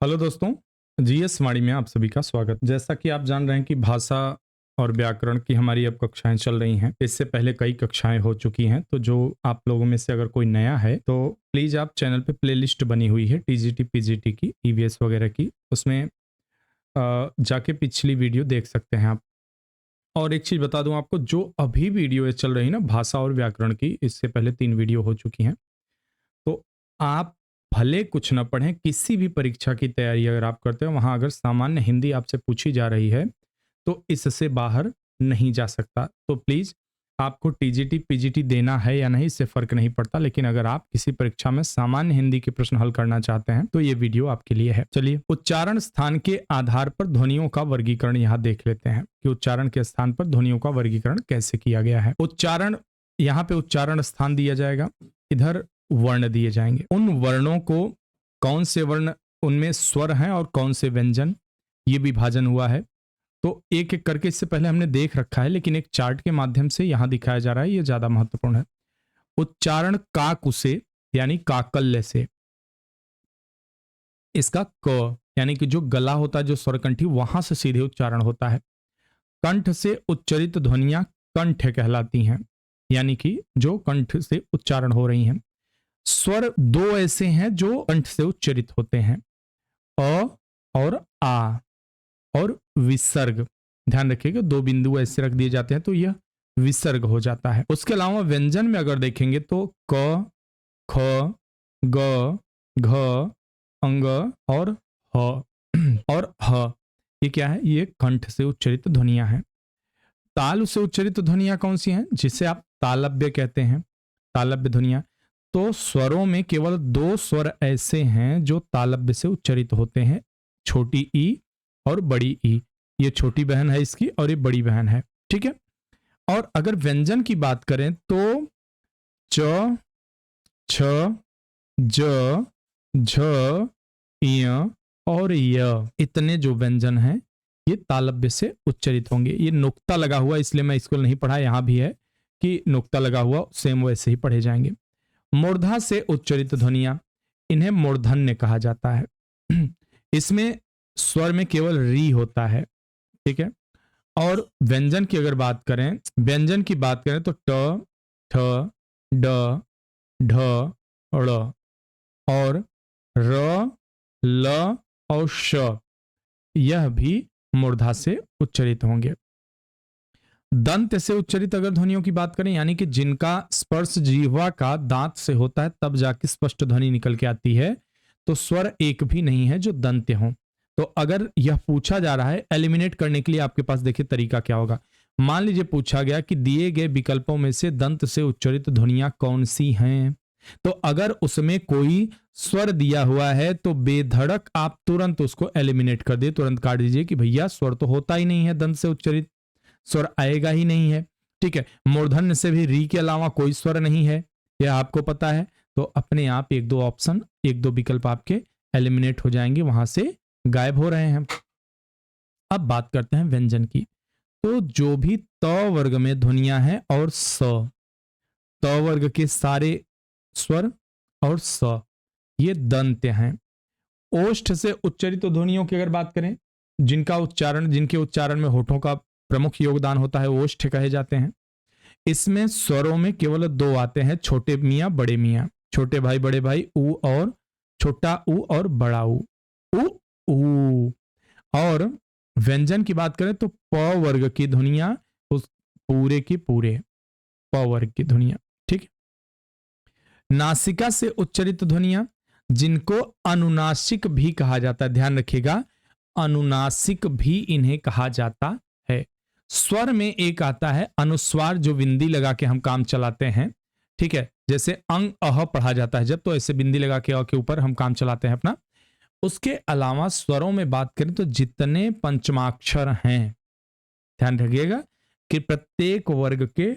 Hello दोस्तों, GS वाणी में आप सभी का स्वागत। जैसा कि आप जान रहे हैं कि भाषा और व्याकरण की हमारी अब कक्षाएं चल रही हैं। इससे पहले कई कक्षाएं हो चुकी हैं, तो जो आप लोगों में से अगर कोई नया है तो प्लीज आप चैनल पे प्लेलिस्ट बनी हुई है टीजीटी पीजीटी की, ईवीएस वगैरह की, उसमें जाके पिछली वीडियो देख सकते हैं आप। और एक चीज बता दूं आपको, जो अभी वीडियो चल रही है ना भाषा और व्याकरण की, इससे पहले 3 वीडियो हो चुकी हैं। तो आप भले कुछ ना पढ़ें, किसी भी परीक्षा की तैयारी अगर आप करते हो, वहां अगर सामान्य हिंदी आपसे पूछी जा रही है तो इससे बाहर नहीं जा सकता। तो प्लीज, आपको टीजीटी पीजीटी देना है या नहीं इससे फर्क नहीं पड़ता, लेकिन अगर आप किसी परीक्षा में सामान्य हिंदी के प्रश्न हल करना चाहते हैं तो ये वीडियो आपके लिए है। चलिए, उच्चारण स्थान के आधार पर ध्वनियों का वर्गीकरण यहाँ देख लेते हैं कि उच्चारण के स्थान पर ध्वनियों का वर्गीकरण कैसे किया गया है। उच्चारण, यहाँ पे उच्चारण स्थान दिया जाएगा, इधर वर्ण दिए जाएंगे। उन वर्णों को, कौन से वर्ण उनमें स्वर हैं और कौन से व्यंजन, ये विभाजन हुआ है। तो एक एक करके इससे पहले हमने देख रखा है, लेकिन एक चार्ट के माध्यम से यहां दिखाया जा रहा है, ये ज्यादा महत्वपूर्ण है। उच्चारण काक से यानी काकल्य से, इसका क यानी कि जो गला होता है, जो स्वरकंठी, वहां से सीधे उच्चारण होता है। कंठ से उच्चरित ध्वनियां कंठ कहलाती हैं, यानी कि जो कंठ से उच्चारण हो रही हैं। स्वर दो ऐसे हैं जो कंठ से उच्चरित होते हैं, अ और आ, और विसर्ग। ध्यान रखिएगा, 2 बिंदु ऐसे रख दिए जाते हैं तो यह विसर्ग हो जाता है। उसके अलावा व्यंजन में अगर देखेंगे तो क, ख, ग, घ, अंग और ह और ह, ये क्या है? ये कंठ से उच्चरित ध्वनियां हैं। ताल से उच्चरित ध्वनियां कौन सी हैं? जिसे आप तालव्य कहते हैं, तालव्य ध्वनियां। तो स्वरों में केवल 2 स्वर ऐसे हैं जो तालव्य से उच्चरित होते हैं, छोटी ई और बड़ी ई। ये छोटी बहन है इसकी और ये बड़ी बहन है, ठीक है। और अगर व्यंजन की बात करें तो च, छ, ज, झ, य और य, इतने जो व्यंजन हैं ये तालव्य से उच्चरित होंगे। ये नुक्ता लगा हुआ, इसलिए मैं इसको नहीं पढ़ा, यहां भी है कि नुक्ता लगा हुआ, सेम वैसे ही पढ़े जाएंगे। मूर्धा से उच्चरित ध्वनियां, इन्हें मूर्धन्य कहा जाता है। इसमें स्वर में केवल री होता है, ठीक है। और व्यंजन की अगर बात करें, व्यंजन की बात करें तो ट, ठ, ड, ढ, ड़ और र, ल और श, यह भी मूर्धा से उच्चरित होंगे। दंत से उच्चरित अगर ध्वनियों की बात करें, यानी कि जिनका स्पर्श जिह्वा का दांत से होता है तब जाके स्पष्ट ध्वनि निकल के आती है, तो स्वर एक भी नहीं है जो दंत्य हो। तो अगर यह पूछा जा रहा है, एलिमिनेट करने के लिए आपके पास देखिए तरीका क्या होगा। मान लीजिए पूछा गया कि दिए गए विकल्पों में से दंत से उच्चरित ध्वनियां कौन सी हैं, तो अगर उसमें कोई स्वर दिया हुआ है तो बेधड़क आप तुरंत उसको एलिमिनेट कर दिए, तुरंत काट दीजिए कि भैया स्वर तो होता ही नहीं है, दंत से उच्चरित स्वर आएगा ही नहीं है, ठीक है। मूर्धन्य से भी री के अलावा कोई स्वर नहीं है, यह आपको पता है। तो अपने आप एक दो ऑप्शन, एक दो विकल्प आपके एलिमिनेट हो जाएंगे, वहां से गायब हो रहे हैं। अब बात करते हैं व्यंजन की। तो जो भी त वर्ग में ध्वनियां हैं और स, त वर्ग के सारे स्वर और स, ये दंत्य हैं। ओष्ठ से उच्चरित ध्वनियों की अगर बात करें, जिनका उच्चारण, जिनके उच्चारण में होठों का प्रमुख योगदान होता है, ओष्ठ कहे जाते हैं। इसमें स्वरों में केवल 2 आते हैं, छोटे मियाँ बड़े मियाँ, छोटे भाई बड़े भाई, ऊ और छोटा ऊ और बड़ा ऊ, ऊ ऊ। और व्यंजन की बात करें तो प वर्ग की ध्वनियां, उस पूरे की पूरे प वर्ग की ध्वनियां, ठीक है। नासिका से उच्चरित ध्वनियां, जिनको अनुनासिक भी कहा जाता है, ध्यान रखिएगा, अनुनासिक भी इन्हें कहा जाता है। स्वर में एक आता है अनुस्वार, जो बिंदी लगा के हम काम चलाते हैं, ठीक है। जैसे अंग अह पढ़ा जाता है जब, तो ऐसे बिंदी लगा के अ के ऊपर हम काम चलाते हैं अपना। उसके अलावा स्वरों में बात करें तो जितने पंचमाक्षर हैं, ध्यान रखिएगा कि प्रत्येक वर्ग के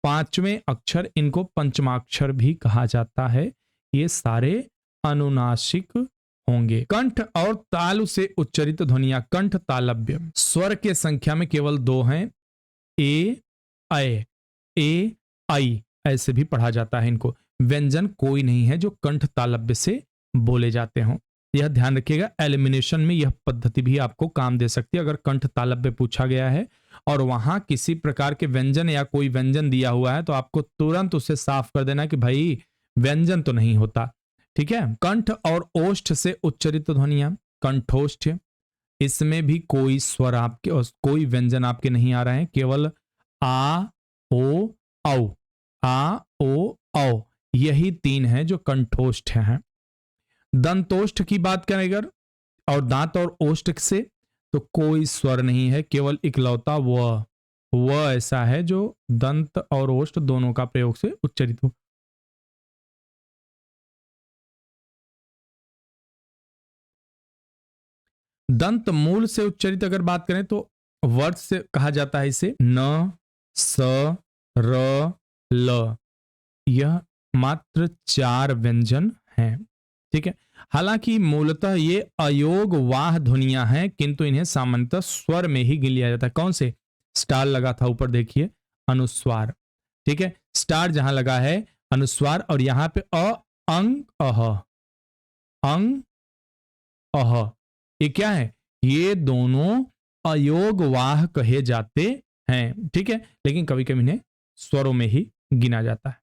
5वें अक्षर, इनको पंचमाक्षर भी कहा जाता है, ये सारे अनुनासिक होंगे। कंठ और तालु से उच्चरित ध्वनियां, कंठ तालव्य, स्वर के संख्या में केवल 2 हैं, ए, ऐ, ए, आई, ऐसे भी पढ़ा जाता है इनको। व्यंजन कोई नहीं है जो कंठ तालव्य से बोले जाते हों। यह ध्यान रखिएगा, एलिमिनेशन में यह पद्धति भी आपको काम दे सकती है। अगर कंठ तालव्य पे पूछा गया है और वहां किसी प्रकार के व्यंजन या कोई व्यंजन दिया हुआ है तो आपको तुरंत उसे साफ कर देना कि भाई व्यंजन तो नहीं होता। ठीक है। कंठ और ओष्ठ से उच्चरित ध्वनियां, कंठोष्ठ, इसमें भी कोई स्वर आपके और कोई व्यंजन आपके नहीं आ रहे हैं, केवल आ ओ औ, आ ओ औ, यही तीन है जो कंठोष्ठ हैं। दंतोष्ठ की बात करें अगर और दांत और ओष्ठ से तो कोई स्वर नहीं है, केवल इकलौता व ऐसा है जो दंत और ओष्ठ दोनों का प्रयोग से उच्चरित हो। दंत मूल से उच्चरित अगर बात करें तो वर्ड से कहा जाता है इसे न, स, र, ल। यह मात्र 4 व्यंजन हैं। ठीक है। हालांकि मूलतः ये अयोग वाह ध्वनियां हैं, किंतु इन्हें सामान्यतः स्वर में ही गिन लिया जाता है। कौन से? स्टार लगा था ऊपर देखिए, अनुस्वार। ठीक है। स्टार जहां लगा है अनुस्वार, और यहां पे अंग अह, अंग अह, ये क्या है? ये दोनों अयोग वाह कहे जाते हैं। ठीक है। लेकिन कभी कभी इन्हें स्वरों में ही गिना जाता है।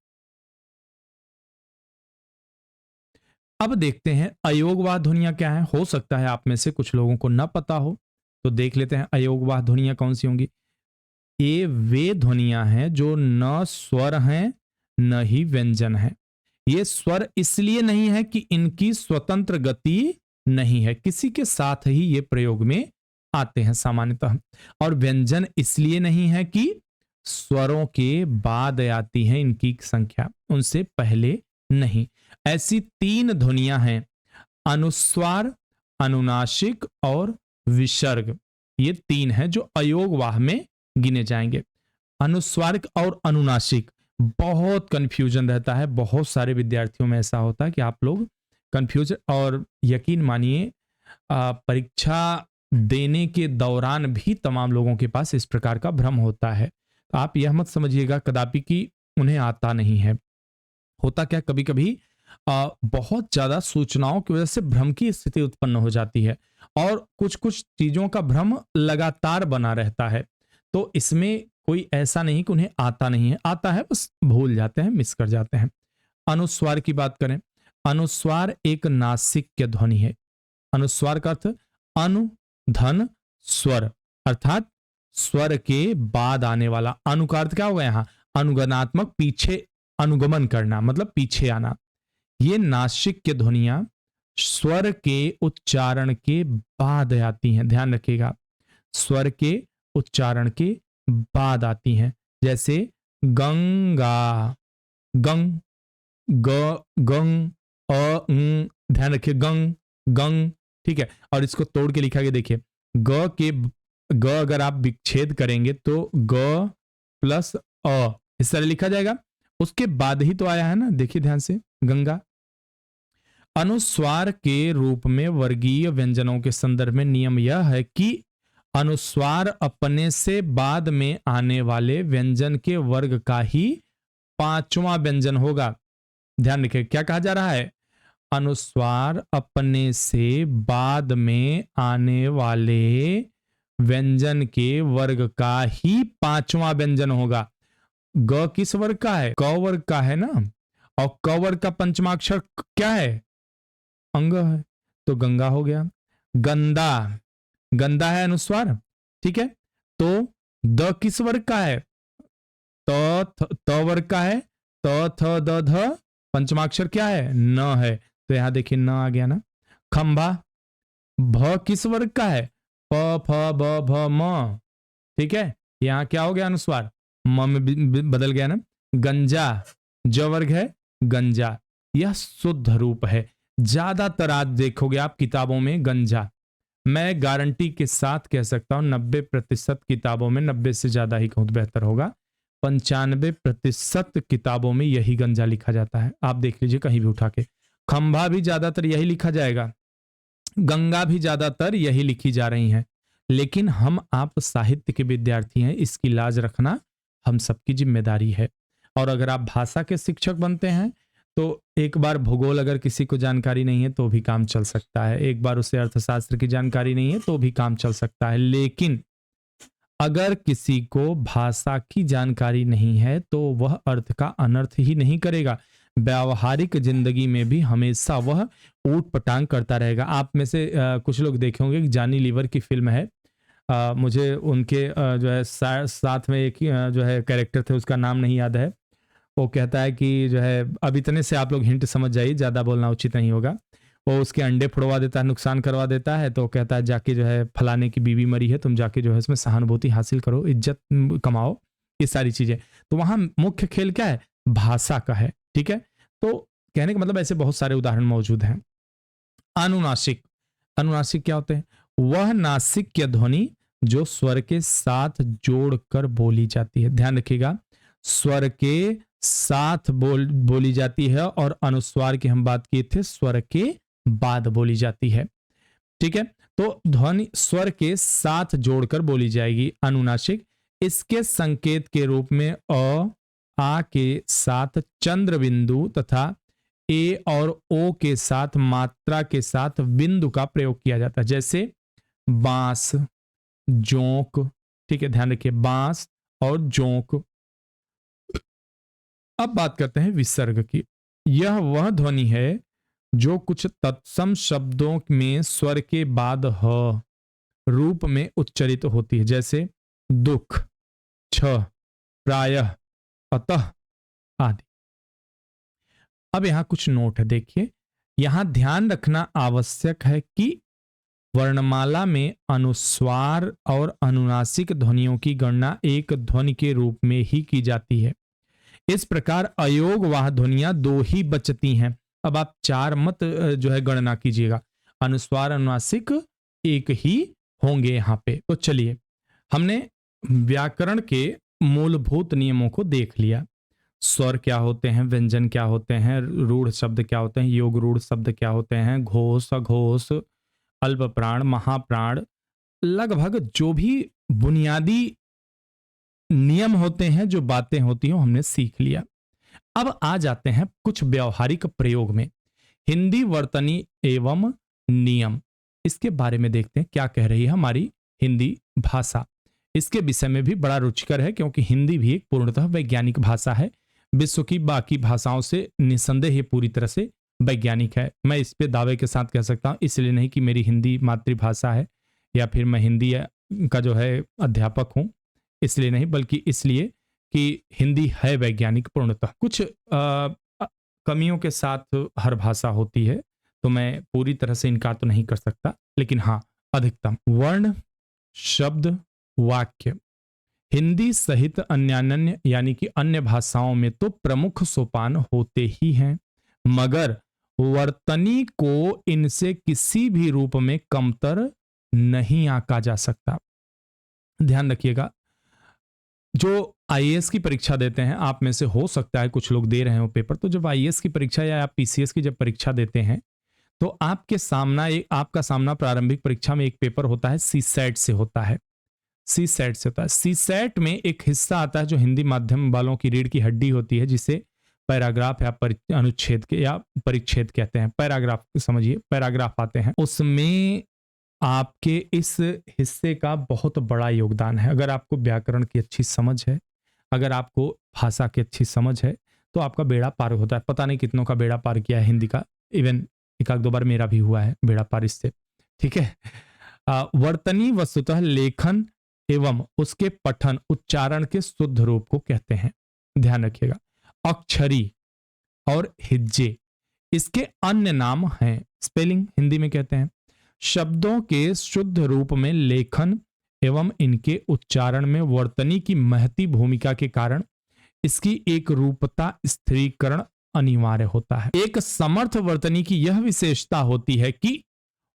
अब देखते हैं अयोगवाह ध्वनियां क्या है। हो सकता है आप में से कुछ लोगों को न पता हो, तो देख लेते हैं अयोगवाह ध्वनियां कौन सी होंगी। ये वे ध्वनियां हैं जो न स्वर हैं न ही व्यंजन है। ये स्वर इसलिए नहीं है कि इनकी स्वतंत्र गति नहीं है, किसी के साथ ही ये प्रयोग में आते हैं सामान्यतः। और व्यंजन इसलिए नहीं है कि स्वरों के बाद आती है इनकी संख्या, उनसे पहले नहीं। ऐसी 3 ध्वनियां हैं, अनुस्वार, अनुनासिक और विसर्ग। ये 3 हैं जो अयोगवाह में गिने जाएंगे। अनुस्वार और अनुनासिक बहुत कंफ्यूजन रहता है, बहुत सारे विद्यार्थियों में ऐसा होता है कि आप लोग कंफ्यूज, और यकीन मानिए परीक्षा देने के दौरान भी तमाम लोगों के पास इस प्रकार का भ्रम होता है। आप यह मत समझिएगा कदापि कि उन्हें आता नहीं है। होता क्या, कभी कभी बहुत ज्यादा सूचनाओं की वजह से भ्रम की स्थिति उत्पन्न हो जाती है और कुछ कुछ चीजों का भ्रम लगातार बना रहता है। तो इसमें कोई ऐसा नहीं कि उन्हें आता नहीं है, आता है, बस भूल जाते हैं, मिस कर जाते हैं। अनुस्वार की बात करें, अनुस्वार एक नासिक्य ध्वनि है। अनुस्वार का अर्थ अनु, धन, स्वर, अर्थात स्वर के बाद आने वाला। अनु का अर्थ क्या होगा यहाँ? अनुगणात्मक, पीछे अनुगमन करना, मतलब पीछे आना। ये नासिक्य ध्वनियां स्वर के उच्चारण के बाद आती हैं, ध्यान रखिएगा, स्वर के उच्चारण के बाद आती हैं। जैसे गंगा, गंग, गंग, ध्यान रखिए, गंग, गंग। ठीक है। और इसको तोड़ के लिखा गया, देखिए, ग अगर आप विच्छेद करेंगे तो ग प्लस अ इस तरह लिखा जाएगा, उसके बाद ही तो आया है ना, देखिए ध्यान से, गंगा। अनुस्वार के रूप में वर्गीय व्यंजनों के संदर्भ में नियम यह है कि अनुस्वार अपने से बाद में आने वाले व्यंजन के वर्ग का ही 5वां व्यंजन होगा। ध्यान रखिए, क्या कहा जा रहा है? अनुस्वार अपने से बाद में आने वाले व्यंजन के वर्ग का ही 5वां व्यंजन होगा। ग किस वर्ग का है? क वर्ग का है ना, और क वर्ग का पंचमाक्षर क्या है? अंग है, तो गंगा हो गया। गंदा, गंदा है अनुस्वार। ठीक है। तो द किस वर्ग का है? त वर्ग का है। त थ द ध, पंचमाक्षर क्या है? न है, तो यहां देखिए न आ गया ना। खंभा, भ किस वर्ग का है? प फ ब भ म। ठीक है। यहां क्या हो गया? अनुस्वार, म में बदल गया ना। गंजा, ज वर्ग है, गंजा। यह शुद्ध रूप है। ज्यादातर आज देखोगे आप किताबों में गंजा, मैं गारंटी के साथ कह सकता हूं 90% किताबों में, 90 से ज्यादा ही कहूं तो बेहतर होगा, 95% किताबों में यही गंजा लिखा जाता है। आप देख लीजिए कहीं भी उठा के। खंभा भी ज्यादातर यही लिखा जाएगा, गंगा भी ज्यादातर यही लिखी जा रही हैं। लेकिन हम आप साहित्य के विद्यार्थी हैं, इसकी लाज रखना हम सबकी जिम्मेदारी है। और अगर आप भाषा के शिक्षक बनते हैं तो एक बार भूगोल अगर किसी को जानकारी नहीं है तो भी काम चल सकता है, एक बार उसे अर्थशास्त्र की जानकारी नहीं है तो भी काम चल सकता है। लेकिन अगर किसी को भाषा की जानकारी नहीं है तो वह अर्थ का अनर्थ ही नहीं करेगा, व्यावहारिक जिंदगी में भी हमेशा वह ऊट पटांग करता रहेगा। आप में से कुछ लोग देखे होंगे कि जॉनी लीवर की फिल्म है, मुझे उनके जो है साथ में एक जो है कैरेक्टर थे, उसका नाम नहीं याद है। वो कहता है कि जो है, अब इतने से आप लोग हिंट समझ जाइए, ज़्यादा बोलना उचित नहीं होगा। वो उसके अंडे फोड़वा देता है, नुकसान करवा देता है, तो कहता है जाके जो है फलाने की बीवी मरी है, तुम जाके जो है इसमें सहानुभूति हासिल करो, इज्जत कमाओ, ये सारी चीज़ें। तो वहाँ मुख्य खेल क्या है? भाषा का है। ठीक है, तो कहने का मतलब ऐसे बहुत सारे उदाहरण मौजूद हैं। अनुनासिक, अनुनासिक क्या होते हैं? वह नासिक्य ध्वनि जो स्वर के साथ जोड़कर बोली जाती है। ध्यान रखिएगा, स्वर के साथ बोली जाती है, और अनुस्वार की हम बात किए थे, स्वर के बाद बोली जाती है। ठीक है, तो ध्वनि स्वर के साथ जोड़कर बोली जाएगी, अनुनासिक। इसके संकेत के रूप में अ, आ के साथ चंद्र बिंदु तथा ए और ओ के साथ मात्रा के साथ बिंदु का प्रयोग किया जाता है, जैसे बांस, जोंक। ठीक है, ध्यान रखिए, बांस और जोंक। अब बात करते हैं विसर्ग की। यह वह ध्वनि है जो कुछ तत्सम शब्दों में स्वर के बाद ह रूप में उच्चरित होती है, जैसे दुख, छ, प्रायः, अतः आदि। अब यहां कुछ नोट है, देखिए। यहां ध्यान रखना आवश्यक है कि वर्णमाला में अनुस्वार और अनुनासिक ध्वनियों की गणना एक ध्वनि के रूप में ही की जाती है। इस प्रकार अयोग वाह ध्वनियां दो ही बचती हैं। अब आप चार मत जो है गणना कीजिएगा, अनुस्वार अनुनासिक एक ही होंगे यहां पे। तो चलिए, हमने व्याकरण के मूलभूत नियमों को देख लिया। स्वर क्या होते हैं, व्यंजन क्या होते हैं, रूढ़ शब्द क्या होते हैं, योग रूढ़ शब्द क्या होते हैं, घोष, अघोष, अल्प प्राण, महाप्राण, लगभग जो भी बुनियादी नियम होते हैं, जो बातें होती हैं, हमने सीख लिया। अब आ जाते हैं कुछ व्यवहारिक प्रयोग में। हिंदी वर्तनी एवं नियम, इसके बारे में देखते हैं क्या कह रही है हमारी हिंदी भाषा। इसके विषय में भी बड़ा रुचिकर है, क्योंकि हिंदी भी एक पूर्णतः वैज्ञानिक भाषा है। विश्व की बाकी भाषाओं से निसंदेह ये पूरी तरह से वैज्ञानिक है। मैं इस पे दावे के साथ कह सकता हूं, इसलिए नहीं कि मेरी हिंदी मातृभाषा है या फिर मैं हिंदी का जो है अध्यापक हूं, इसलिए नहीं, बल्कि इसलिए कि हिंदी है वैज्ञानिक पूर्णतः। कुछ कमियों के साथ हर भाषा होती है, तो मैं पूरी तरह से इनकार तो नहीं कर सकता, लेकिन हाँ, अधिकतम वर्ण, शब्द, वाक्य हिंदी सहित अन्यान्य यानी कि अन्य भाषाओं में तो प्रमुख सोपान होते ही हैं, मगर वर्तनी को इनसे किसी भी रूप में कमतर नहीं आंका जा सकता। ध्यान रखिएगा, जो आईएएस की परीक्षा देते हैं, आप में से हो सकता है कुछ लोग दे रहे हो पेपर, तो जब आईएएस की परीक्षा या आप पीसीएस की जब परीक्षा देते हैं, तो आपका सामना प्रारंभिक परीक्षा में एक पेपर होता है, सी सेट से होता है। सी सेट से होता है। सी सेट में एक हिस्सा आता है जो हिंदी माध्यम वालों की रीढ़ की हड्डी होती है, जिसे पैराग्राफ या अनुच्छेद के या परिच्छेद कहते हैं। पैराग्राफ समझिए, पैराग्राफ आते हैं, उसमें आपके इस हिस्से का बहुत बड़ा योगदान है। अगर आपको व्याकरण की अच्छी समझ है, अगर आपको भाषा की अच्छी समझ है, तो आपका बेड़ा पार होता है। पता नहीं कितनों का बेड़ा पार किया है हिंदी का, इवन एक आध दो बार मेरा भी हुआ है बेड़ा पार इससे। ठीक है, वर्तनी वस्तुतः लेखन एवं उसके पठन उच्चारण के शुद्ध रूप को कहते हैं। ध्यान रखिएगा, अक्षरी और हिज्जे इसके अन्य नाम हैं, स्पेलिंग हिंदी में कहते हैं। शब्दों के शुद्ध रूप में लेखन एवं इनके उच्चारण में वर्तनी की महती भूमिका के कारण इसकी एक रूपता स्थिरीकरण अनिवार्य होता है। एक समर्थ वर्तनी की यह विशेषता होती है कि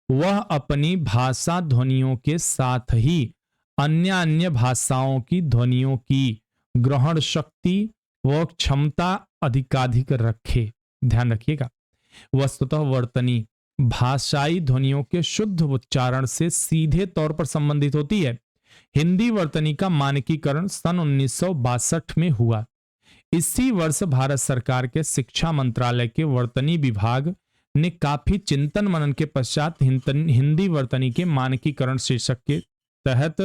वह अपनी भाषा ध्वनियों के साथ ही अन्य भाषाओं की ध्वनियों की ग्रहण शक्ति व क्षमता अधिकाधिक रखे। ध्यान रखिएगा, वस्तुतः वर्तनी भाषाई ध्वनियों के शुद्ध उच्चारण से सीधे तौर पर संबंधित होती है। हिंदी वर्तनी का मानकीकरण सन 1962 में हुआ। इसी वर्ष भारत सरकार के शिक्षा मंत्रालय के वर्तनी विभाग ने काफी चिंतन मनन के पश्चात हिंदी वर्तनी के मानकीकरण शीर्षक के तहत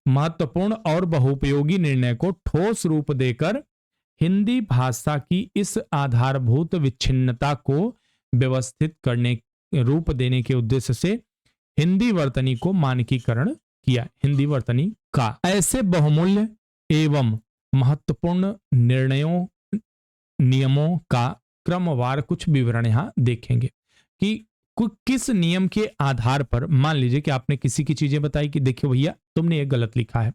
महत्वपूर्ण और बहुपयोगी निर्णय को ठोस रूप देकर हिंदी भाषा की इस आधारभूत विच्छिन्नता को व्यवस्थित करने रूप देने के उद्देश्य से हिंदी वर्तनी को मानकीकरण किया। हिंदी वर्तनी का ऐसे बहुमूल्य एवं महत्वपूर्ण निर्णयों नियमों का क्रमवार कुछ विवरण यहां देखेंगे कि किस नियम के आधार पर, मान लीजिए कि आपने किसी की चीजें बताई कि देखिए भैया तुमने ये गलत लिखा है,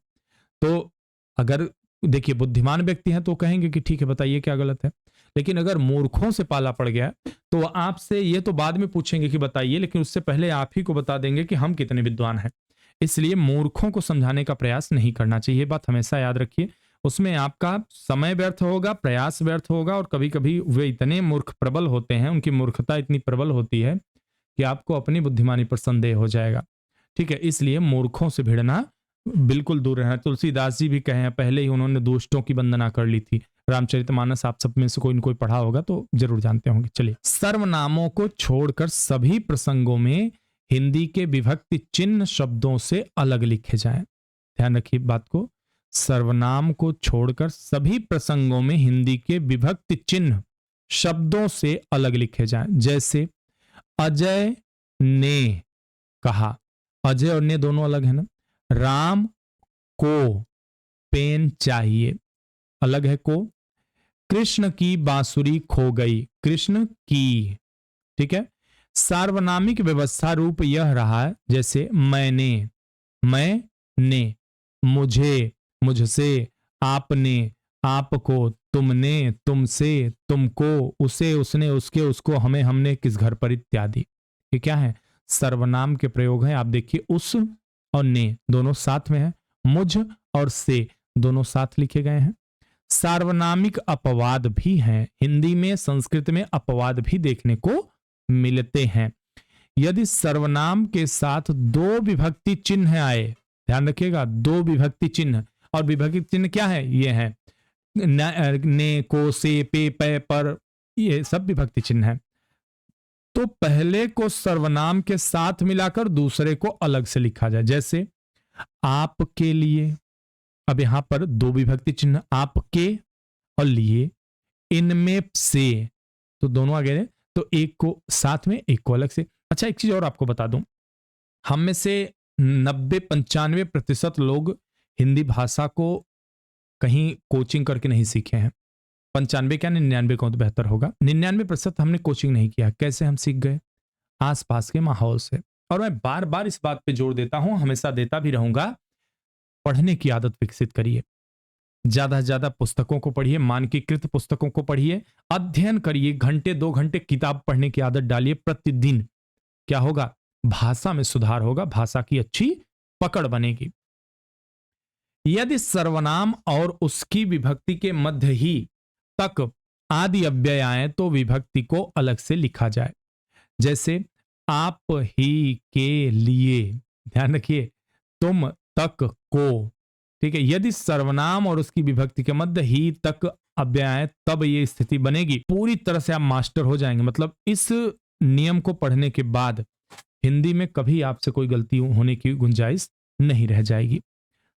तो अगर देखिए बुद्धिमान व्यक्ति हैं तो कहेंगे कि ठीक है बताइए क्या गलत है, लेकिन अगर मूर्खों से पाला पड़ गया तो आपसे ये तो बाद में पूछेंगे कि बताइए, लेकिन उससे पहले आप ही को बता देंगे कि हम कितने विद्वान हैं। इसलिए मूर्खों को समझाने का प्रयास नहीं करना चाहिए, बात हमेशा याद रखिए। उसमें आपका समय व्यर्थ होगा, प्रयास व्यर्थ होगा, और कभी कभी वे इतने मूर्ख प्रबल होते हैं, उनकी मूर्खता इतनी प्रबल होती है कि आपको अपनी बुद्धिमानी पर संदेह हो जाएगा। ठीक है, इसलिए मूर्खों से भिड़ना बिल्कुल दूर रहना। तुलसीदास जी भी कहे हैं, पहले ही उन्होंने दुष्टों की वंदना कर ली थी। रामचरितमानस आप सब में से कोई न कोई पढ़ा होगा तो जरूर जानते होंगे। चलिए, सर्वनामों को छोड़कर सभी प्रसंगों में हिंदी के विभक्ति चिन्ह शब्दों से अलग लिखे जाएं। ध्यान रखिए बात को, सर्वनाम को छोड़कर सभी प्रसंगों में हिंदी के विभक्ति चिन्ह शब्दों से अलग लिखे जाएं। जैसे अजय ने कहा, अजय और ने दोनों अलग है ना। राम को पेन चाहिए, अलग है को। कृष्ण की बांसुरी खो गई, कृष्ण की। ठीक है, सार्वनामिक व्यवस्था रूप यह रहा है, जैसे मैंने, मैं ने, मुझे, मुझसे, आपने, आपको, तुमने, तुमसे, तुमको, उसे, उसने, उसके, उसको, हमें, हमने, किस घर पर, इत्यादि। ये क्या है? सर्वनाम के प्रयोग हैं। आप देखिए, उस और ने दोनों साथ में है, मुझ और से दोनों साथ लिखे गए हैं। सार्वनामिक अपवाद भी हैं, हिंदी में, संस्कृत में अपवाद भी देखने को मिलते हैं। यदि सर्वनाम के साथ दो विभक्ति चिन्ह आए, ध्यान रखिएगा, दो विभक्ति चिन्ह, और विभक्ति चिन्ह क्या है? ये है ने, को, से, पे, पे, पर, ये सब विभक्ति चिन्ह है। तो पहले को सर्वनाम के साथ मिलाकर दूसरे को अलग से लिखा जाए। जैसे आपके लिए, अब यहां पर दो विभक्ति चिन्ह, आपके और लिए, इनमें से, तो दोनों आ गए, तो एक को साथ में, एक को अलग से। अच्छा, एक चीज और आपको बता दूं, हम में से 90-95% लोग हिंदी भाषा को कहीं कोचिंग करके नहीं सीखे हैं। 95 क्या 99 कौन तो बेहतर होगा, 99% हमने कोचिंग नहीं किया। कैसे हम सीख गए? आसपास के माहौल से। और मैं बार बार इस बात पे जोर देता हूं, हमेशा देता भी रहूंगा, पढ़ने की आदत विकसित करिए। ज्यादा से ज्यादा पुस्तकों को पढ़िए, मानकीकृत पुस्तकों को पढ़िए, अध्ययन करिए, घंटे 2 घंटे किताब पढ़ने की आदत डालिए प्रतिदिन। क्या होगा? भाषा में सुधार होगा, भाषा की अच्छी पकड़ बनेगी। यदि सर्वनाम और उसकी विभक्ति के मध्य ही तक आदि अव्यय आए तो विभक्ति को अलग से लिखा जाए। जैसे आप ही के लिए, ध्यान रखिए, तुम तक को। ठीक है, यदि सर्वनाम और उसकी विभक्ति के मध्य ही तक अव्यय आए तब ये स्थिति बनेगी। पूरी तरह से आप मास्टर हो जाएंगे। मतलब इस नियम को पढ़ने के बाद हिंदी में कभी आपसे कोई गलती होने की गुंजाइश नहीं रह जाएगी।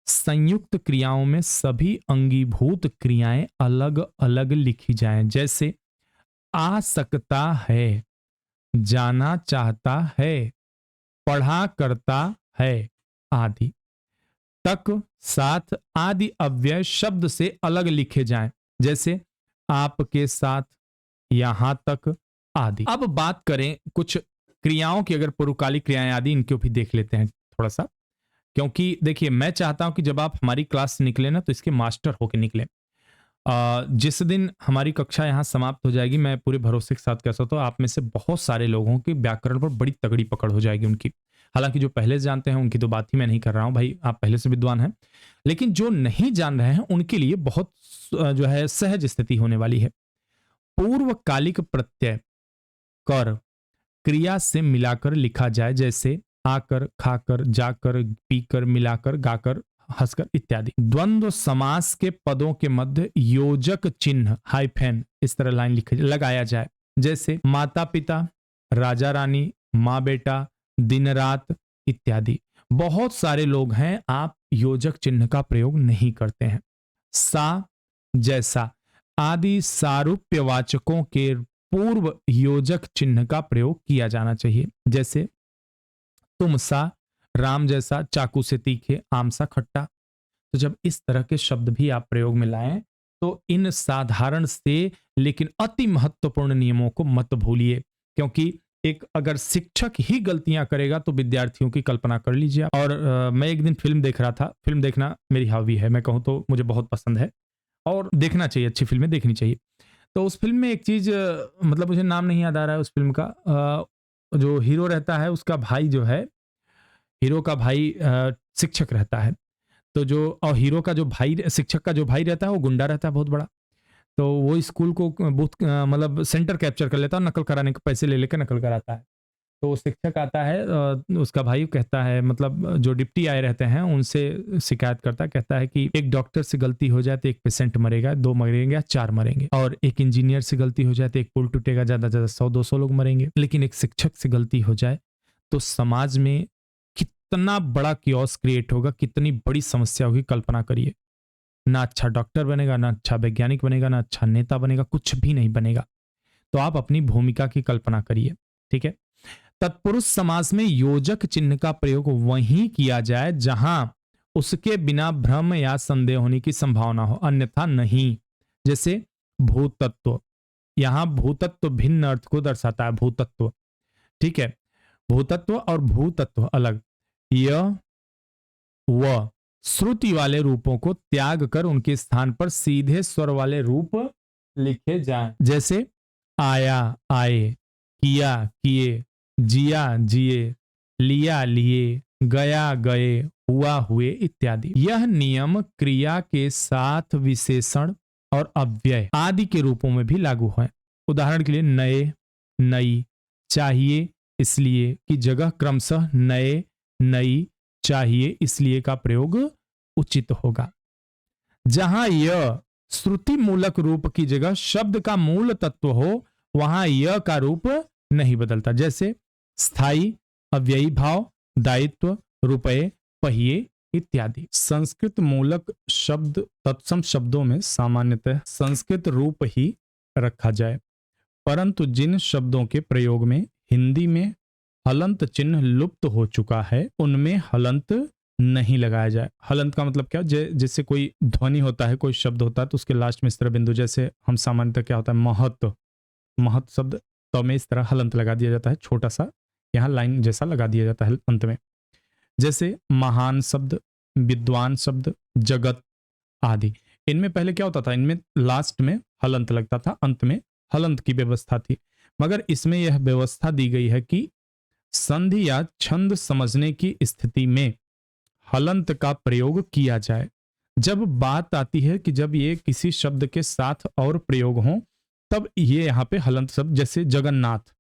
संयुक्त क्रियाओं में सभी अंगीभूत क्रियाएं अलग अलग लिखी जाएं। जैसे आ सकता है, जाना चाहता है, पढ़ा करता है, आदि। तक, साथ आदि अव्यय शब्द से अलग लिखे जाएं। जैसे आपके साथ, यहां तक, आदि। अब बात करें कुछ क्रियाओं की, अगर पूर्वकालिक क्रियाएं आदि, इनको भी देख लेते हैं थोड़ा सा, क्योंकि देखिए मैं चाहता हूं कि जब आप हमारी क्लास से निकले ना तो इसके मास्टर होके निकले। जिस दिन हमारी कक्षा यहाँ समाप्त हो जाएगी, मैं पूरे भरोसे के साथ कह सकता हूँ, आप में से बहुत सारे लोगों की व्याकरण पर बड़ी तगड़ी पकड़ हो जाएगी उनकी। हालांकि जो पहले से जानते हैं उनकी तो बात ही मैं नहीं कर रहा हूं, भाई आप पहले से विद्वान हैं, लेकिन जो नहीं जान रहे हैं उनके लिए बहुत जो है सहज स्थिति होने वाली है। पूर्वकालिक प्रत्यय कर क्रिया से मिलाकर लिखा जाए। जैसे आकर, खाकर, जाकर, पीकर, मिलाकर, गाकर, हंसकर इत्यादि। द्वंद्व समास के पदों के मध्य योजक चिन्ह हाइफेन इस तरह लाइन लगाया जाए, जैसे माता पिता, राजा रानी, माँ बेटा, दिन रात इत्यादि। बहुत सारे लोग हैं आप योजक चिन्ह का प्रयोग नहीं करते हैं। सा, जैसा आदि सारूप्यवाचकों के पूर्व योजक चिन्ह का प्रयोग किया जाना चाहिए, जैसे तुम सा, राम जैसा, चाकू से तीखे, आम सा खट्टा। तो जब इस तरह के शब्द भी आप प्रयोग में लाएं तो इन साधारण से लेकिन अति महत्वपूर्ण नियमों को मत भूलिए, क्योंकि एक अगर शिक्षक ही गलतियां करेगा तो विद्यार्थियों की कल्पना कर लीजिए। और मैं एक दिन फिल्म देख रहा था, फिल्म देखना मेरी हॉबी है, मैं कहूँ तो मुझे बहुत पसंद है और देखना चाहिए, अच्छी फिल्में देखनी चाहिए। तो उस फिल्म में एक चीज मतलब मुझे नाम नहीं याद आ रहा है उस फिल्म का, जो हीरो रहता है उसका भाई जो है, हीरो का भाई शिक्षक रहता है, तो जो और हीरो का जो भाई, शिक्षक का जो भाई रहता है वो गुंडा रहता है बहुत बड़ा। तो वो स्कूल को बूथ मतलब सेंटर कैप्चर कर लेता है, नकल कराने के पैसे ले लेकर नकल कराता है। तो वो शिक्षक आता है, उसका भाई कहता है, मतलब जो डिप्टी आए रहते हैं उनसे शिकायत करता है, कहता है कि एक डॉक्टर से गलती हो जाए तो एक पेशेंट मरेगा, 2 मरेंगे या 4 मरेंगे, और एक इंजीनियर से गलती हो जाए तो एक पुल टूटेगा, ज्यादा से ज्यादा 100-200 लोग मरेंगे, लेकिन एक शिक्षक से गलती हो जाए तो समाज में कितना बड़ा कियोस क्रिएट होगा, कितनी बड़ी समस्या होगी, कल्पना करिए। ना अच्छा डॉक्टर बनेगा, ना अच्छा वैज्ञानिक बनेगा, ना अच्छा नेता बनेगा, कुछ भी नहीं बनेगा। तो आप अपनी भूमिका की कल्पना करिए, ठीक है। तत्पुरुष समास में योजक चिन्ह का प्रयोग वहीं किया जाए जहां उसके बिना भ्रम या संदेह होने की संभावना हो, अन्यथा नहीं। जैसे भूतत्व, यहां भूतत्व भिन्न अर्थ को दर्शाता है, भूतत्व, ठीक है। भूतत्व और भूतत्व अलग। यह व श्रुति वाले रूपों को त्याग कर उनके स्थान पर सीधे स्वर वाले रूप लिखे जाएं, जैसे आया आए, किया किए, जिया जिए, लिया लिए, गया गए, हुआ हुए इत्यादि। यह नियम क्रिया के साथ विशेषण और अव्यय आदि के रूपों में भी लागू है। उदाहरण के लिए नए, नई, चाहिए, इसलिए की जगह क्रमशः नए, नई, चाहिए, इसलिए का प्रयोग उचित होगा। जहां यह श्रुति मूलक रूप की जगह शब्द का मूल तत्व हो, वहां यह का रूप नहीं बदलता, जैसे स्थायी, अव्ययी भाव, दायित्व, रुपये, पहिए इत्यादि। संस्कृत मूलक शब्द तत्सम शब्दों में सामान्यतः संस्कृत रूप ही रखा जाए, परंतु जिन शब्दों के प्रयोग में हिंदी में हलंत चिन्ह लुप्त हो चुका है उनमें हलंत नहीं लगाया जाए। हलंत का मतलब क्या, जैसे कोई ध्वनि होता है, कोई शब्द होता है तो उसके लास्ट में इस तरह बिंदु, जैसे हम सामान्यतः क्या होता है महत्व, महत शब्द तो में इस तरह हलंत लगा दिया जाता है, छोटा सा यहाँ लाइन जैसा लगा दिया जाता है अंत में। जैसे महान शब्द, विद्वान शब्द, जगत आदि, इनमें पहले क्या होता था, इनमें लास्ट में हलंत लगता था, अंत में हलंत की व्यवस्था थी। मगर इसमें यह व्यवस्था दी गई है कि संधि या छंद समझने की स्थिति में हलंत का प्रयोग किया जाए। जब बात आती है कि जब ये किसी शब्द के साथ और प्रयोग हो तब ये यहाँ पे हलंत शब्द, जैसे जगन्नाथ।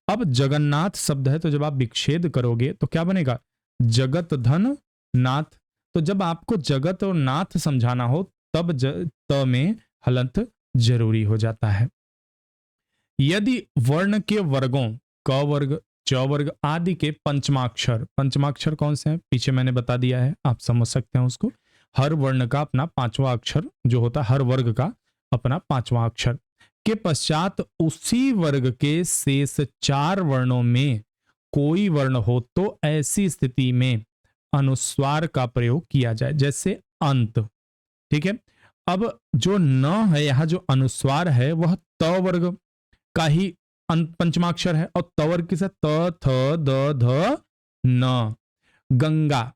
अब जगन्नाथ शब्द है तो जब आप विच्छेद करोगे तो क्या बनेगा, जगत धन नाथ। तो जब आपको जगत और नाथ समझाना हो तब त में हलंत जरूरी हो जाता है। यदि वर्ण के वर्गों क वर्ग, च वर्ग आदि के पंचमाक्षर, पंचमाक्षर कौन से हैं पीछे मैंने बता दिया है, आप समझ सकते हैं उसको। हर वर्ण का अपना 5वां अक्षर जो होता है, हर वर्ग का अपना 5वां अक्षर के पश्चात उसी वर्ग के शेष 4 वर्णों में कोई वर्ण हो तो ऐसी स्थिति में अनुस्वार का प्रयोग किया जाए, जैसे अंत, ठीक है। अब जो न है, यहां जो अनुस्वार है वह त वर्ग का ही पंचमाक्षर है, और त वर्ग किसे, त थ द ध न। गंगा,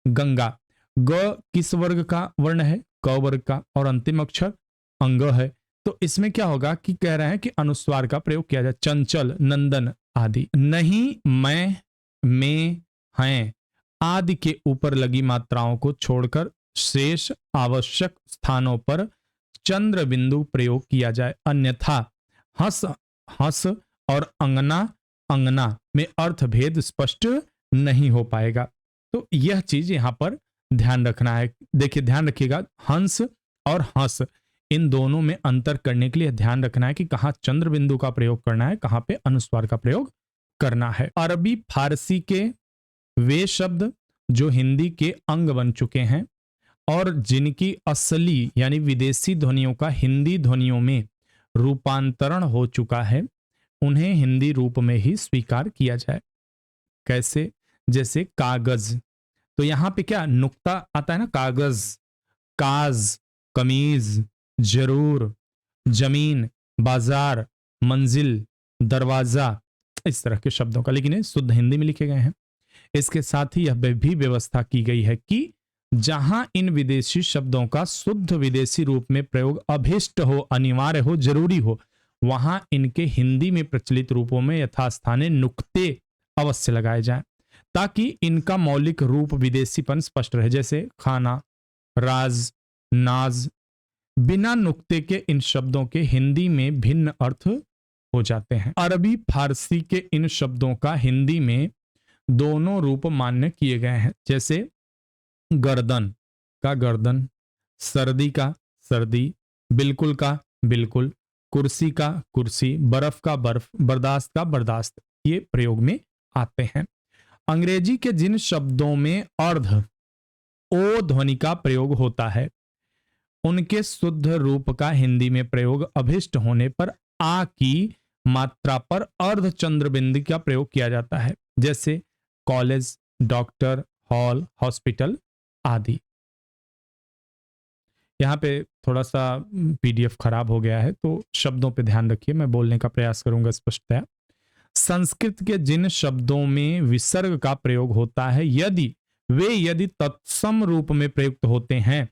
गंगा ग किस वर्ग का वर्ण है, क वर्ग का, और अंतिम अक्षर अंग है। तो इसमें क्या होगा कि कह रहे हैं कि अनुस्वार का प्रयोग किया जाए। चंचल, नंदन आदि। नहीं, मैं, में, हैं आदि के ऊपर लगी मात्राओं को छोड़कर शेष आवश्यक स्थानों पर चंद्र बिंदु प्रयोग किया जाए, अन्यथा हंस, हंस और अंगना, अंगना में अर्थ भेद स्पष्ट नहीं हो पाएगा। तो यह चीज यहां पर ध्यान रखना है। देखिए ध्यान रखिएगा, हंस और हंस इन दोनों में अंतर करने के लिए ध्यान रखना है कि कहाँ चंद्र बिंदु का प्रयोग करना है, कहाँ पे अनुस्वार का प्रयोग करना है। अरबी फारसी के वे शब्द जो हिंदी के अंग बन चुके हैं और जिनकी असली यानी विदेशी ध्वनियों का हिंदी ध्वनियों में रूपांतरण हो चुका है, उन्हें हिंदी रूप में ही स्वीकार किया जाए। कैसे? जैसे कागज, तो यहां पे क्या नुक्ता आता है ना, कागज, काज, कमीज, जरूर, जमीन, बाजार, मंजिल, दरवाजा, इस तरह के शब्दों का, लेकिन ये शुद्ध हिंदी में लिखे गए हैं। इसके साथ ही यह भी व्यवस्था की गई है कि जहां इन विदेशी शब्दों का शुद्ध विदेशी रूप में प्रयोग अभिष्ट हो, अनिवार्य हो, जरूरी हो, वहां इनके हिंदी में प्रचलित रूपों में यथास्थाने नुक्ते अवश्य लगाए जाएं, ताकि इनका मौलिक रूप विदेशीपन स्पष्ट रहे। जैसे खाना, राज, नाज, बिना नुक्ते के इन शब्दों के हिंदी में भिन्न अर्थ हो जाते हैं। अरबी फारसी के इन शब्दों का हिंदी में दोनों रूप मान्य किए गए हैं। जैसे गर्दन का गर्दन, सर्दी का सर्दी, बिल्कुल का बिल्कुल, कुर्सी का कुर्सी, बर्फ का बर्फ, बर्दाश्त का बर्दाश्त, ये प्रयोग में आते हैं। अंग्रेजी के जिन शब्दों में अर्ध ओ ध्वनि का प्रयोग होता है, उनके शुद्ध रूप का हिंदी में प्रयोग अभिष्ट होने पर आ की मात्रा पर अर्ध चंद्र बिंदु का प्रयोग किया जाता है। जैसे कॉलेज, डॉक्टर, हॉल, हॉस्पिटल आदि। यहां पे थोड़ा सा पीडीएफ खराब हो गया है, तो शब्दों पे ध्यान रखिए, मैं बोलने का प्रयास करूंगा स्पष्टतया। संस्कृत के जिन शब्दों में विसर्ग का प्रयोग होता है, यदि तत्सम रूप में प्रयुक्त होते हैं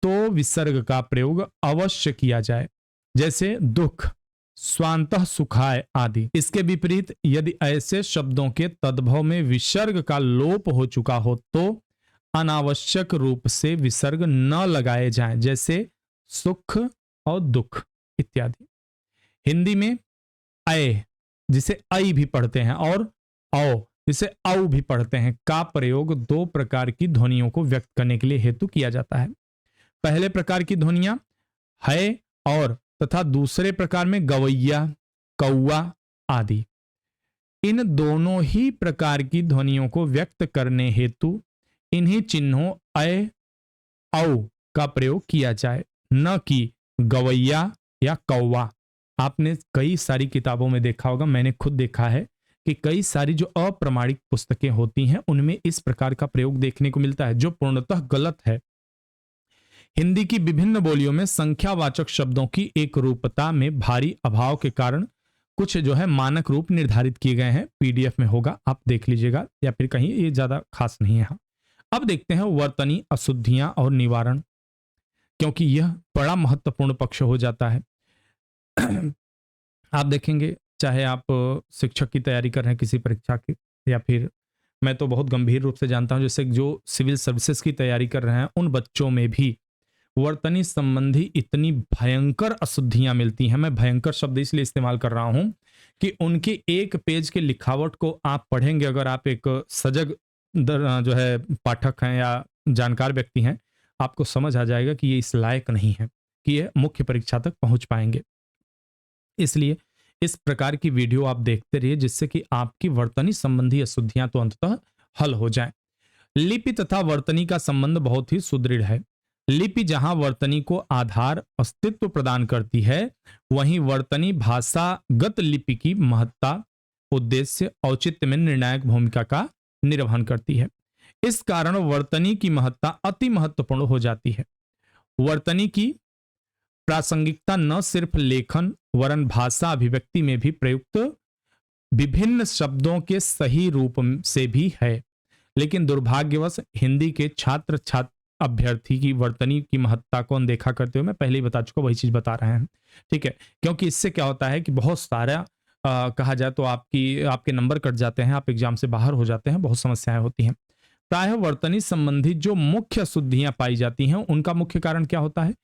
तो विसर्ग का प्रयोग अवश्य किया जाए। जैसे दुख, स्वांतः सुखाय आदि। इसके विपरीत यदि ऐसे शब्दों के तद्भव में विसर्ग का लोप हो चुका हो तो अनावश्यक रूप से विसर्ग न लगाए जाएं। जैसे सुख और दुख इत्यादि। हिंदी में अय, जिसे आई भी पढ़ते हैं, और औ, जिसे औ भी पढ़ते हैं, का प्रयोग दो प्रकार की ध्वनियों को व्यक्त करने के लिए हेतु किया जाता है। पहले प्रकार की ध्वनियां है और तथा दूसरे प्रकार में गवैया, कौआ आदि। इन दोनों ही प्रकार की ध्वनियों को व्यक्त करने हेतु इन्हीं चिन्हों अय, औ का प्रयोग किया जाए, न कि गवैया या कौवा। आपने कई सारी किताबों में देखा होगा, मैंने खुद देखा है कि कई सारी जो अप्रमाणिक पुस्तकें होती हैं उनमें इस प्रकार का प्रयोग देखने को मिलता है, जो पूर्णतः गलत है। हिंदी की विभिन्न बोलियों में संख्यावाचक शब्दों की एक रूपता में भारी अभाव के कारण कुछ जो है मानक रूप निर्धारित किए गए हैं। पीडीएफ में होगा, आप देख लीजिएगा, या फिर कहीं, ये ज्यादा खास नहीं है। अब देखते हैं वर्तनी अशुद्धियां और निवारण, क्योंकि यह बड़ा महत्वपूर्ण पक्ष हो जाता है। आप देखेंगे, चाहे आप शिक्षक की तैयारी कर रहे हैं किसी परीक्षा की, या फिर मैं तो बहुत गंभीर रूप से जानता हूं जैसे जो सिविल सर्विसेज की तैयारी कर रहे हैं, उन बच्चों में भी वर्तनी संबंधी इतनी भयंकर अशुद्धियां मिलती हैं। मैं भयंकर शब्द इसलिए इस्तेमाल कर रहा हूं कि उनके एक पेज के लिखावट को आप पढ़ेंगे, अगर आप एक सजग जो है पाठक हैं या जानकार व्यक्ति हैं, आपको समझ आ जाएगा कि ये इस लायक नहीं है कि ये मुख्य परीक्षा तक पहुंच पाएंगे। इसलिए इस प्रकार की वीडियो आप देखते रहिए, जिससे कि आपकी वर्तनी संबंधी अशुद्धियां तो अंततः हल हो जाएं। लिपि तथा वर्तनी का संबंध बहुत ही सुदृढ़ है। लिपि जहां वर्तनी को आधार अस्तित्व प्रदान करती है, वहीं वर्तनी भाषागत लिपि की महत्ता, उद्देश्य, औचित्य में निर्णायक भूमिका का निर्वहन करती है। इस कारण वर्तनी की महत्ता अति महत्वपूर्ण हो जाती है। वर्तनी की प्रासंगिकता न सिर्फ लेखन वरन भाषा अभिव्यक्ति में भी प्रयुक्त विभिन्न शब्दों के सही रूप से भी है, लेकिन दुर्भाग्यवश हिंदी के छात्र अभ्यर्थी की वर्तनी की महत्ता को अनदेखा करते हुए, मैं पहले ही बता चुका, वही चीज बता रहे हैं, ठीक है। क्योंकि इससे क्या होता है कि बहुत सारा कहा जाए तो आपके नंबर कट जाते हैं, आप एग्जाम से बाहर हो जाते हैं, बहुत समस्याएं होती हैं। प्रायः वर्तनी संबंधी जो मुख्य अशुद्धियां पाई जाती हैं, उनका मुख्य कारण क्या होता है?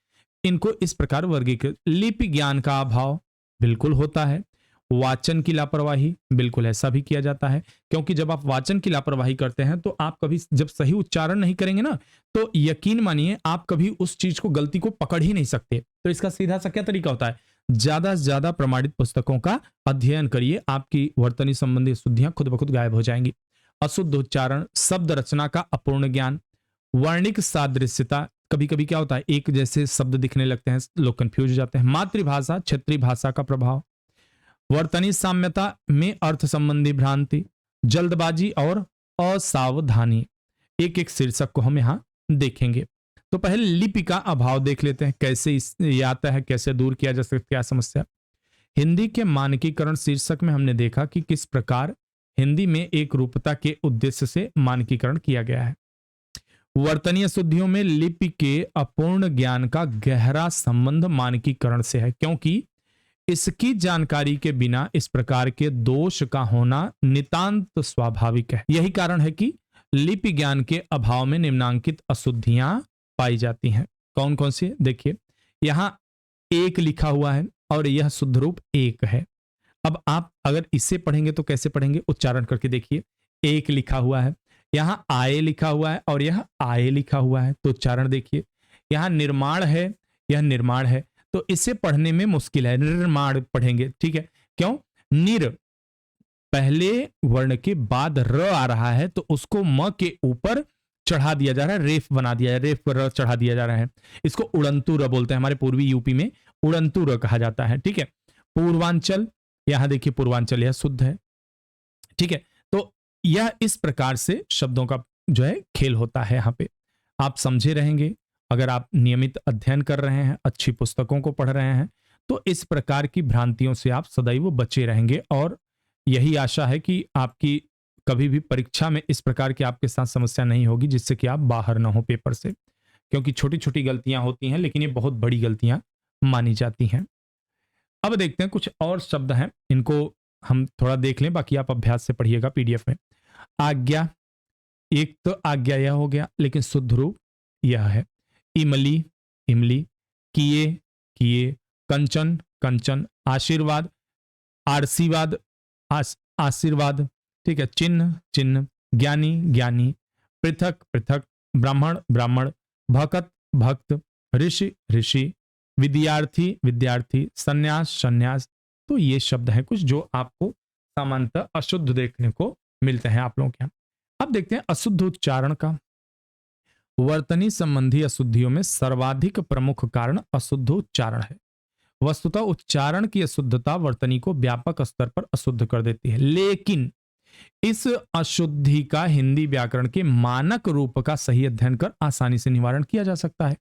इनको इस प्रकार वर्गीकृत, लिपि ज्ञान का अभाव बिल्कुल होता है, वाचन की लापरवाही, बिल्कुल ऐसा भी किया जाता है, क्योंकि जब आप वाचन की लापरवाही करते हैं तो आप कभी जब सही उच्चारण नहीं करेंगे ना, तो यकीन मानिए आप कभी उस चीज को, गलती को पकड़ ही नहीं सकते। तो इसका सीधा सा क्या तरीका होता है, ज्यादा से ज्यादा प्रमाणित पुस्तकों का अध्ययन करिए, आपकी वर्तनी संबंधी अशुद्धियां खुद ब खुद गायब हो जाएंगी। अशुद्ध उच्चारण, शब्द रचना का अपूर्ण ज्ञान, वर्णिक सादृश्यता, कभी कभी क्या होता है एक जैसे शब्द दिखने लगते हैं, लोग कंफ्यूज हो जाते हैं। मातृभाषा, क्षेत्रीय भाषा का प्रभाव, वर्तनी साम्यता में अर्थ संबंधी भ्रांति, जल्दबाजी और असावधानी। एक एक शीर्षक को हम यहां देखेंगे। तो पहले लिपि का अभाव देख लेते हैं, कैसे ये आता है, कैसे दूर किया जा सकता है, क्या समस्या। हिंदी के मानकीकरण शीर्षक में हमने देखा कि किस प्रकार हिंदी में एक रूपता के उद्देश्य से मानकीकरण किया गया है। वर्तनीय शुद्धियों में लिपि के अपूर्ण ज्ञान का गहरा संबंध मानकीकरण से है, क्योंकि इसकी जानकारी के बिना इस प्रकार के दोष का होना नितांत स्वाभाविक है। यही कारण है कि लिपि ज्ञान के अभाव में निम्नांकित अशुद्धियां पाई जाती हैं। कौन कौन सी, देखिए यहां एक लिखा हुआ है और यह शुद्ध रूप एक है। अब आप अगर इसे पढ़ेंगे तो कैसे पढ़ेंगे, उच्चारण करके देखिए। एक लिखा हुआ है, यहां आए लिखा हुआ है और यह आए लिखा हुआ है, तो उच्चारण देखिए। यहां निर्माण है, यह निर्माण है, तो इसे पढ़ने में मुश्किल है, निर्माण पढ़ेंगे, ठीक है। क्यों, निर पहले वर्ण के बाद र आ रहा है, तो उसको म के ऊपर चढ़ा दिया जा रहा है, रेफ बना दिया है, रेफ पर र चढ़ा दिया जा रहा है। इसको उड़ंतु र बोलते हैं, हमारे पूर्वी यूपी में उड़ंतु र कहा जाता है, ठीक है। पूर्वांचल, यहां देखिए पूर्वांचल, यह शुद्ध है, ठीक है। तो यह इस प्रकार से शब्दों का जो है खेल होता है। यहां पे आप समझे रहेंगे, अगर आप नियमित अध्ययन कर रहे हैं, अच्छी पुस्तकों को पढ़ रहे हैं, तो इस प्रकार की भ्रांतियों से आप सदैव बचे रहेंगे। और यही आशा है कि आपकी कभी भी परीक्षा में इस प्रकार की आपके साथ समस्या नहीं होगी, जिससे कि आप बाहर ना हो पेपर से, क्योंकि छोटी छोटी गलतियां होती हैं, लेकिन ये बहुत बड़ी गलतियां मानी जाती हैं। अब देखते हैं कुछ और शब्द हैं, इनको हम थोड़ा देख लें, बाकी आप अभ्यास से पढ़िएगा पीडीएफ में। आज्ञा, एक तो आज्ञा यह हो गया, लेकिन शुद्ध रूप यह है। इमली, इमली, किए, किए, कंचन, कंचन, आशीर्वाद, आशीर्वाद, आशीर्वाद, ठीक है। चिन्ह, चिन्ह, ज्ञानी, ज्ञानी, पृथक, पृथक, ब्राह्मण, ब्राह्मण, भक्त, भक्त, ऋषि, ऋषि, विद्यार्थी, विद्यार्थी, सन्यास, सन्यास। तो ये शब्द हैं कुछ जो आपको सामान्यतः अशुद्ध देखने को मिलते हैं आप लोगों के यहाँ। अब देखते हैं अशुद्ध उच्चारण का। वर्तनी संबंधी अशुद्धियों में सर्वाधिक प्रमुख कारण अशुद्ध उच्चारण है। वस्तुतः उच्चारण की अशुद्धता वर्तनी को व्यापक स्तर पर अशुद्ध कर देती है, लेकिन इस अशुद्धि का हिंदी व्याकरण के मानक रूप का सही अध्ययन कर आसानी से निवारण किया जा सकता है।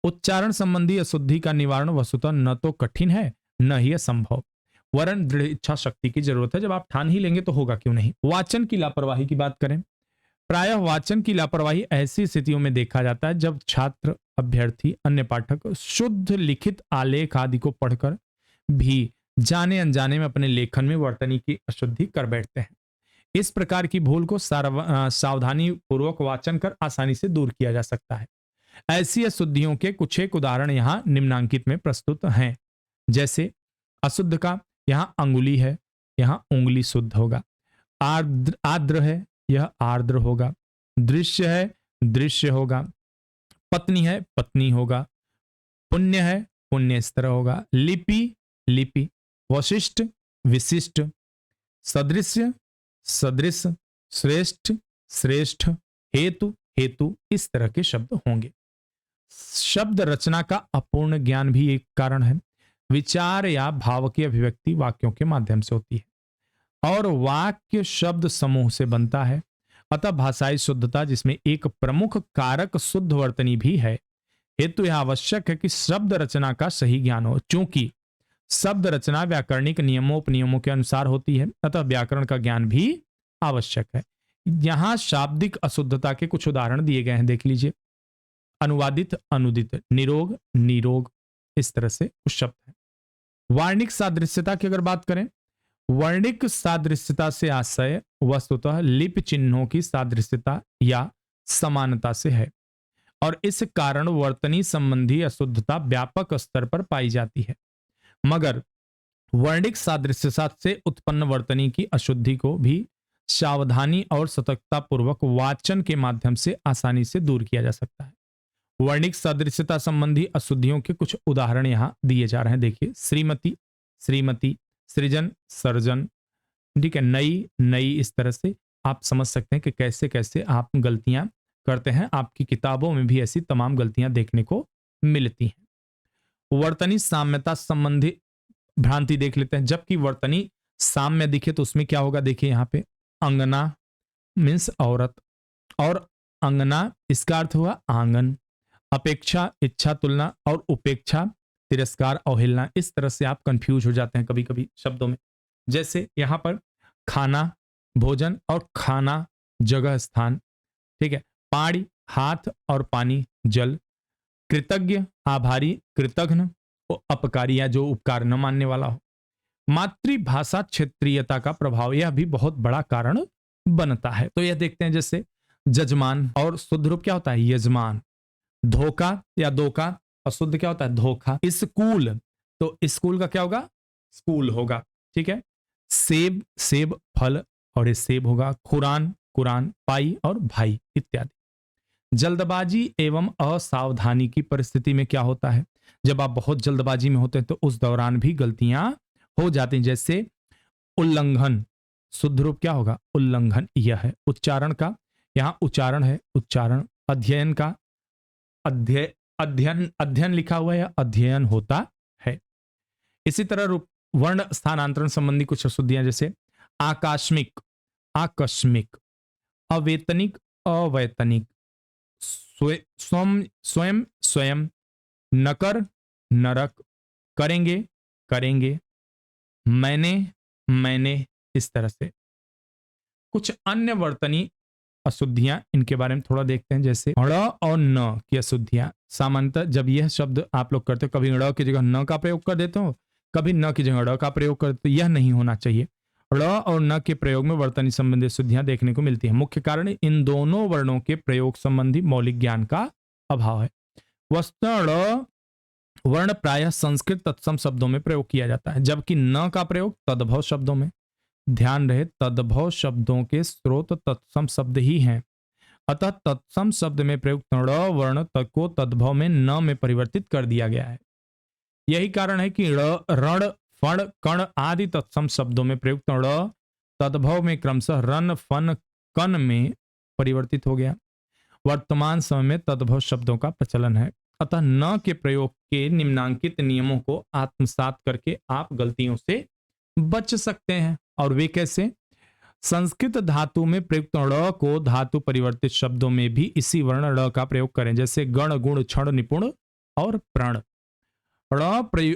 उच्चारण संबंधी अशुद्धि का निवारण वस्तुतः न तो कठिन है, न ही असंभव, वरन दृढ़ इच्छा शक्ति की जरूरत है। जब आप ठान ही लेंगे तो होगा क्यों नहीं। वाचन की लापरवाही की बात करें, प्रायः वाचन की लापरवाही ऐसी स्थितियों में देखा जाता है जब छात्र, अभ्यर्थी, अन्य पाठक शुद्ध लिखित आलेख आदि को पढ़कर भी जाने अनजाने में अपने लेखन में वर्तनी की अशुद्धि कर बैठते हैं। इस प्रकार की भूल को सावधानी पूर्वक वाचन कर आसानी से दूर किया जा सकता है। ऐसी अशुद्धियों के कुछ एक उदाहरण यहाँ निम्नांकित में प्रस्तुत हैं। जैसे अशुद्ध का, यहाँ अंगुली है, यहाँ उंगली शुद्ध होगा। आर्द्र, आर्द्र है, यह आर्द्र होगा। दृश्य है, दृश्य होगा। पत्नी है, पत्नी होगा। पुण्य है, पुण्य इस तरह होगा। लिपि, लिपि। वशिष्ठ, विशिष्ट। सदृश्य, सदृश। श्रेष्ठ, श्रेष्ठ। हेतु, हेतु, इस तरह के शब्द होंगे। शब्द रचना का अपूर्ण ज्ञान भी एक कारण है। विचार या भाव की अभिव्यक्ति वाक्यों के माध्यम से होती है और वाक्य शब्द समूह से बनता है। अतः भाषाई शुद्धता, जिसमें एक प्रमुख कारक शुद्ध वर्तनी भी है, हेतु यह आवश्यक है कि शब्द रचना का सही ज्ञान हो। चूंकि शब्द रचना व्याकरणिक नियमों उपनियमों के अनुसार होती है, अतः व्याकरण का ज्ञान भी आवश्यक है। यहां शाब्दिक अशुद्धता के कुछ उदाहरण दिए गए हैं, देख लीजिए। अनुवादित, अनुदित, निरोग, निरोग, इस तरह से कुछ शब्द हैं। वार्णिक सादृश्यता की अगर बात करें, वर्णिक सादृश्यता से आशय वस्तुतः लिपि चिन्हों की सादृश्यता या समानता से है और इस कारण वर्तनी संबंधी अशुद्धता व्यापक स्तर पर पाई जाती है। मगर वर्णिक सादृश्य से उत्पन्न वर्तनी की अशुद्धि को भी सावधानी और सतर्कता पूर्वक वाचन के माध्यम से आसानी से दूर किया जा सकता है। वर्णिक सदृश्यता संबंधी अशुद्धियों के कुछ उदाहरण यहां दिए जा रहे हैं। देखिए, श्रीमती, श्रीमती, सृजन, सर्जन, ठीक है, नई, नई, इस तरह से आप समझ सकते हैं कि कैसे कैसे आप गलतियां करते हैं। आपकी किताबों में भी ऐसी तमाम गलतियां देखने को मिलती हैं। वर्तनी साम्यता संबंधी भ्रांति देख लेते हैं। जबकि वर्तनी साम्य दिखे तो उसमें क्या होगा, देखिए यहां पे अंगना मीन्स औरत, और अंगना इसका अर्थ हुआ आंगन। अपेक्षा इच्छा तुलना, और उपेक्षा तिरस्कार अवहेलना। इस तरह से आप कंफ्यूज हो जाते हैं कभी कभी शब्दों में। जैसे यहां पर खाना भोजन और खाना जगह स्थान, ठीक है, पाड़ी हाथ और पानी जल, कृतज्ञ आभारी, कृतघ्न अपकारी या जो उपकार न मानने वाला हो। मातृभाषा क्षेत्रीयता का प्रभाव यह भी बहुत बड़ा कारण बनता है। तो यह देखते हैं, जैसे जजमान और शुद्ध रूप क्या होता है, यजमान। धोखा या धोखा, अशुद्ध क्या होता है, धोखा। स्कूल, तो स्कूल का क्या होगा, स्कूल होगा, ठीक है। सेब, सेब फल और ये सेब होगा। कुरान, कुरान, पाई और भाई इत्यादि। जल्दबाजी एवं असावधानी की परिस्थिति में क्या होता है, जब आप बहुत जल्दबाजी में होते हैं तो उस दौरान भी गलतियां हो जाती हैं। जैसे उल्लंघन, शुद्ध रूप क्या होगा, उल्लंघन। यह है उच्चारण का, यहां उच्चारण है, उच्चारण। अध्ययन का, अध्ययन, अध्ययन लिखा हुआ है, अध्ययन होता है। इसी तरह रूप वर्ण स्थानांतरण संबंधी कुछ अशुद्धियां, जैसे आकस्मिक, आकस्मिक, अवेतनिक, अवैतनिक, स्वयं, स्वयं, स्वयं, नकर, नरक, करेंगे, करेंगे, मैंने, मैंने, इस तरह से। कुछ अन्य वर्तनी अशुद्धियां, इनके बारे में थोड़ा देखते हैं। जैसे ड़ और न की अशुद्धियां। सामान्यतः जब यह शब्द आप लोग करते हो, कभी ड़ की जगह न का प्रयोग कर देते हो, कभी न की जगह ड़ का प्रयोग करते हो। यह नहीं होना चाहिए। ड़ और न के प्रयोग में वर्तनी संबंधी अशुद्धियां देखने को मिलती है। मुख्य कारण इन दोनों वर्णों के प्रयोग संबंधी मौलिक ज्ञान का अभाव है। वस्तुतः ड़ वर्ण प्रायः संस्कृत तत्सम शब्दों में प्रयोग किया जाता है, जबकि न का प्रयोग तद्भव शब्दों में। ध्यान रहे, तद्भव शब्दों के स्रोत तत्सम शब्द ही हैं। अतः तत्सम शब्द में प्रयुक्त ण वर्ण तक को तद्भव में न में परिवर्तित कर दिया गया है। यही कारण है कि ण, रण, फण, कण आदि तत्सम शब्दों में प्रयुक्त ण तद्भव में क्रमशः रन, फन, कन में परिवर्तित हो गया। वर्तमान समय में तद्भव शब्दों का प्रचलन है। अतः न के प्रयोग के निम्नांकित नियमों को आत्मसात करके आप गलतियों से बच सकते हैं। और वे कैसे, संस्कृत धातु में प्रयुक्त ण को धातु परिवर्तित शब्दों में भी इसी वर्ण ण का प्रयोग करें। जैसे गण, गुण, क्षण, निपुण और प्रण। ण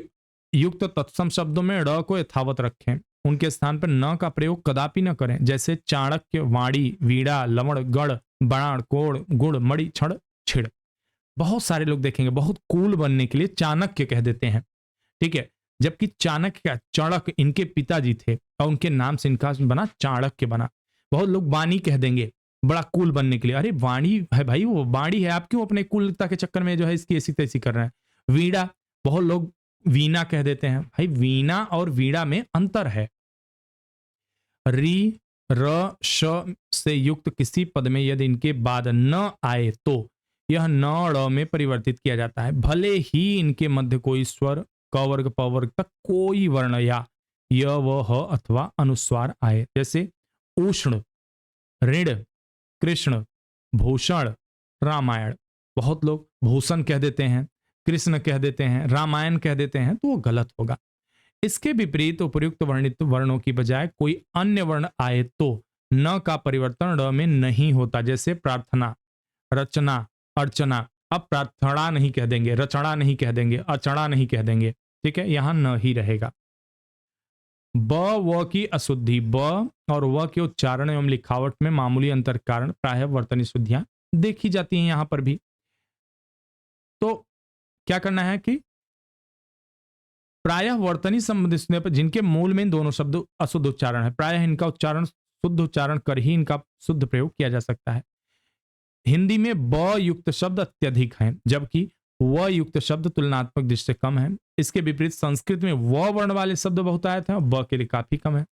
युक्त तत्सम शब्दों में ण को यथावत रखें, उनके स्थान पर न का प्रयोग कदापि न करें। जैसे चाणक्य, वाणी, वीणा, लवण, गण, बाण, कोण, गुण, मणि, क्षण, छिड़। बहुत सारे लोग देखेंगे बहुत कूल बनने के लिए चाणक्य कह देते हैं, ठीक है, जबकि चाणक्य क्या, चाणक इनके पिताजी थे और उनके नाम से इनका बना चाणक्य बना। बहुत लोग वाणी कह देंगे बड़ा कूल बनने के लिए। अरे वाणी है भाई, वो वाणी है, आप क्यों अपने कूलता के चक्कर में जो है इसकी ऐसी तैसी कर रहे हैं। वीणा, बहुत लोग वीणा कह देते हैं। भाई वीणा और वीणा में अंतर है। री, र, श से युक्त किसी पद में यदि इनके बाद न आए तो यह न ड़ में परिवर्तित किया जाता है, भले ही इनके मध्य कोई स्वर क वर्ग प वर्ग तक कोई वर्ण या य व ह अथवा अनुस्वार आए। जैसे उष्ण, ऋण, कृष्ण, भूषण, रामायण। बहुत लोग भूषण कह देते हैं, कृष्ण कह देते हैं, रामायण कह देते हैं, तो वो गलत होगा। इसके विपरीत उपर्युक्त वर्णित वर्णों की बजाय कोई अन्य वर्ण आए तो न का परिवर्तन ड़ में नहीं होता। जैसे प्रार्थना, रचना, अर्चना। अब प्रार्थना नहीं कह देंगे, रचना नहीं कह देंगे, अर्चना नहीं कह देंगे, ठीक है, यहां न ही रहेगा। ब व की अशुद्धि, ब और व के उच्चारण एवं लिखावट में मामूली अंतर कारण प्रायः वर्तनी शुद्धियां देखी जाती हैं यहां पर भी। तो क्या करना है कि प्रायः वर्तनी संबंधी पर जिनके मूल में इन दोनों शब्द अशुद्ध उच्चारण है, प्रायः इनका उच्चारण शुद्ध उच्चारण कर ही इनका शुद्ध प्रयोग किया जा सकता है। हिंदी में ब युक्त शब्द अत्यधिक हैं, जबकि व युक्त शब्द तुलनात्मक दृष्टि से कम है। इसके विपरीत संस्कृत में व वर्ण वाले शब्द बहुतायत हैं और ब के लिए काफी कम है।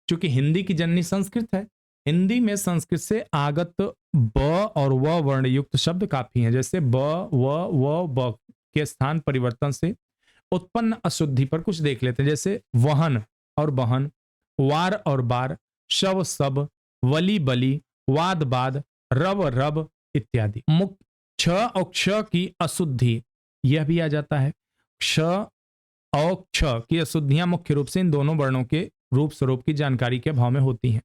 क्योंकि हिंदी की जननी संस्कृत है, हिंदी में संस्कृत से आगत ब और व वर्ण युक्त शब्द काफी हैं। जैसे ब, व, ब के स्थान परिवर्तन से उत्पन्न अशुद्धि पर कुछ देख लेते हैं। जैसे वहन और बहन, वार और बार, शव सब, वली बली, वाद बाद, रव रब इत्यादि। मुख्य छ और क्ष की अशुद्धि यह भी आ जाता है। क्ष और क्ष की अशुद्धियां मुख्य रूप से इन दोनों वर्णों के रूप स्वरूप की जानकारी के अभाव में होती हैं।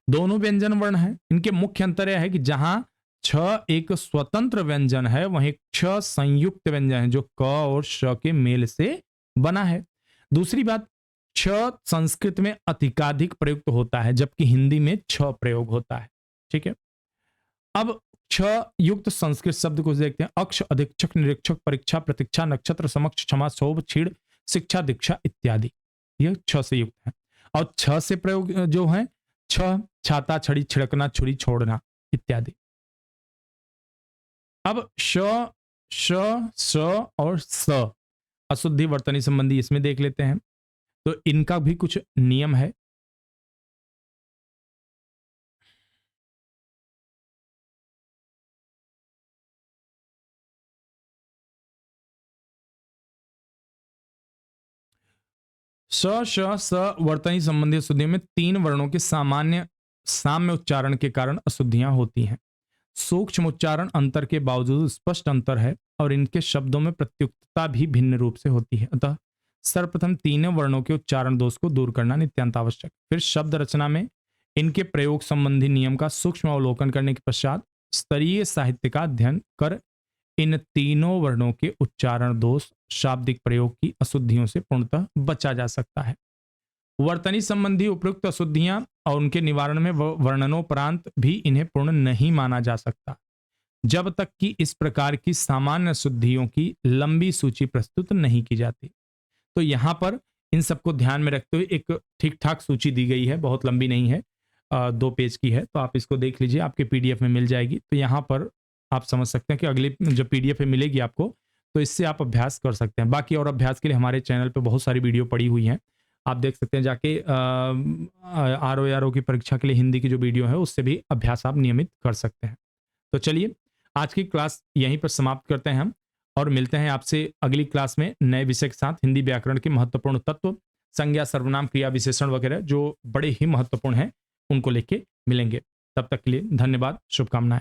दोनों व्यंजन वर्ण हैं। इनके मुख्य अंतर यह है कि जहां छ एक स्वतंत्र व्यंजन है, वहीं क्ष संयुक्त व्यंजन है जो क और श के मेल से बना है। दूसरी बात, छ संस्कृत में अधिकाधिक प्रयुक्त होता है जबकि हिंदी में छ प्रयोग होता है। ठीक है, अब छ युक्त संस्कृत शब्द को देखते हैं। अक्ष, अधीक्षक, निरीक्षक, परीक्षा, प्रतीक्षा, नक्षत्र, समक्ष, क्षमा, शोभ, छीड़, शिक्षा, दीक्षा इत्यादि, यह छ से युक्त है। और छ से प्रयोग जो है, छ छाता, छड़ी, छिड़कना, छुरी, छोड़ना इत्यादि। अब श, श, स और स अशुद्धि वर्तनी संबंधी इसमें देख लेते हैं। तो इनका भी कुछ नियम है। स, श, स वर्तनी संबंधी अशुद्धियों में तीन वर्णों के सामान्य साम्य उच्चारण के कारण अशुद्धियां होती हैं। सूक्ष्म उच्चारण अंतर के बावजूद स्पष्ट अंतर है और इनके शब्दों में प्रत्युक्तता भी भिन्न रूप से होती है। अतः सर्वप्रथम तीनों वर्णों के उच्चारण दोष को दूर करना नित्यांत आवश्यक। फिर शब्द रचना में इनके प्रयोग संबंधी नियम का सूक्ष्म अवलोकन करने के पश्चात स्तरीय साहित्य का अध्ययन कर इन तीनों वर्णों के उच्चारण दोष शाब्दिक प्रयोग की अशुद्धियों से पूर्णतः बचा जा सकता है। वर्तनी संबंधी उपयुक्त अशुद्धियां और उनके निवारण में वर्णनोपरांत भी इन्हें पूर्ण नहीं माना जा सकता जब तक कि इस प्रकार की सामान्य अशुद्धियों की लंबी सूची प्रस्तुत नहीं की जाती। तो यहां पर इन सबको ध्यान में रखते हुए एक ठीक ठाक सूची दी गई है, बहुत लंबी नहीं है, 2 पेज की है। तो आप इसको देख लीजिए, आपके पीडीएफ में मिल जाएगी। तो यहाँ पर आप समझ सकते हैं कि अगली जब पीडीएफ में मिलेगी आपको, तो इससे आप अभ्यास कर सकते हैं। बाकी और अभ्यास के लिए हमारे चैनल पर बहुत सारी वीडियो पड़ी हुई हैं, आप देख सकते हैं जाके। RO की परीक्षा के लिए हिंदी की जो वीडियो है उससे भी अभ्यास आप नियमित कर सकते हैं। तो चलिए आज की क्लास यहीं पर समाप्त करते हैं हम, और मिलते हैं आपसे अगली क्लास में नए विषय के साथ। हिंदी व्याकरण के महत्वपूर्ण तत्व, संज्ञा, सर्वनाम, क्रिया, विशेषण वगैरह जो बड़े ही महत्वपूर्ण हैं, उनको लेके मिलेंगे। तब तक के लिए धन्यवाद, शुभकामनाएं।